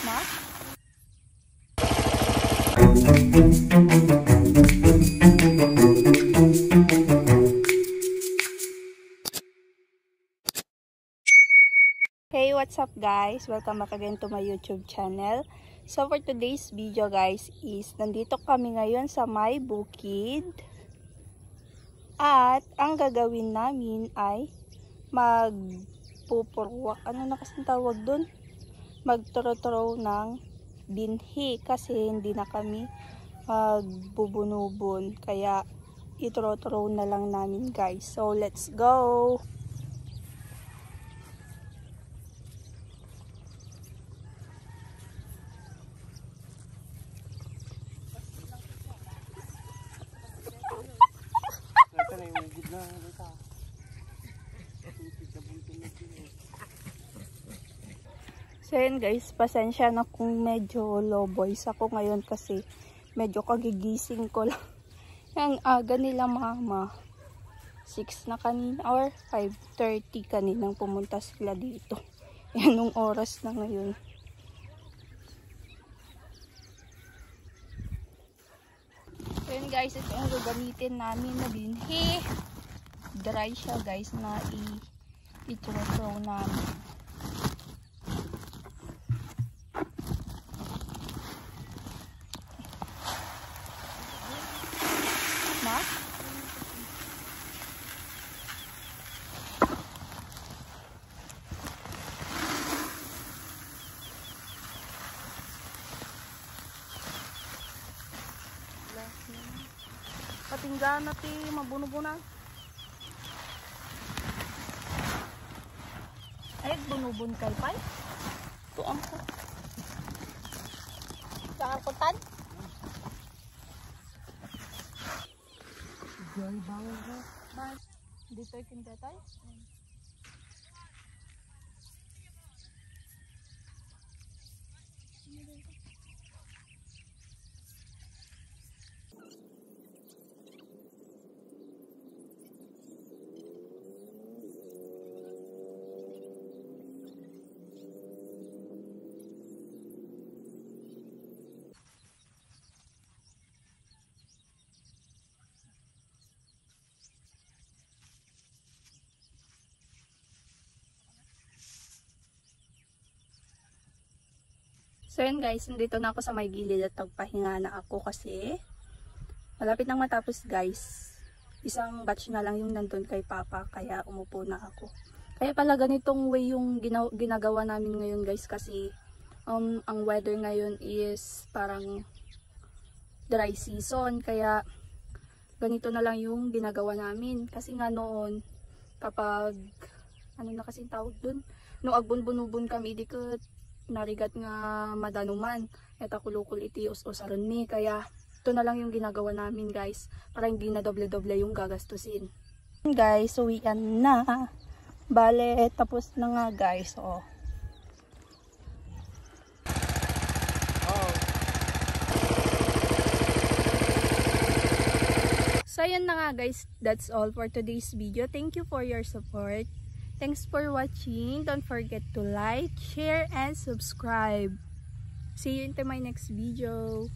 Na? Hey, what's up guys? Welcome back again to my YouTube channel. So for today's video guys is nandito kami ngayon sa may bukid. At ang gagawin namin ay magpupurwak. Ano na kasing tawag dun? Magturo-turo ng binhi kasi hindi na kami magbubunubon. Kaya ituro-turo na lang namin guys. So let's go! So yun guys, pasensya na kung medyo low voice ako ngayon kasi medyo kagigising ko lang. Ang aga nila mama, 6 na kanina or 5:30 kaninang pumunta sila dito. Yan yung oras na ngayon. So yun guys, ito yung gagamitin namin na binhi. Dry siya guys na i-throw namin. Patinggan natin mabuno-bunan. Ay, bunubun kay pay. Tuang ko. Kakakutan. Joy bawal ko. Bas, dito ikin tatay. So yun guys, nandito na ako sa may gilid at nagpahinga na ako kasi malapit nang matapos guys. Isang batch na lang yung nandun kay Papa kaya umupo na ako. Kaya pala ganitong way yung ginagawa namin ngayon guys kasi ang weather ngayon is parang dry season kaya ganito na lang yung ginagawa namin. Kasi nga noon kapag ano na kasing tawag dun, nung agbun-bunubon kami dikot narigat nga madanuman eta kulukul iti us-usaron mi kaya ito na lang yung ginagawa namin guys para hindi na doble-doble yung gagastusin. Guys, uwian na. Bale, tapos na nga guys. Oh. So yun na nga guys, that's all for today's video. Thank you for your support. Thanks for watching. Don't forget to like, share, and subscribe. See you into my next video.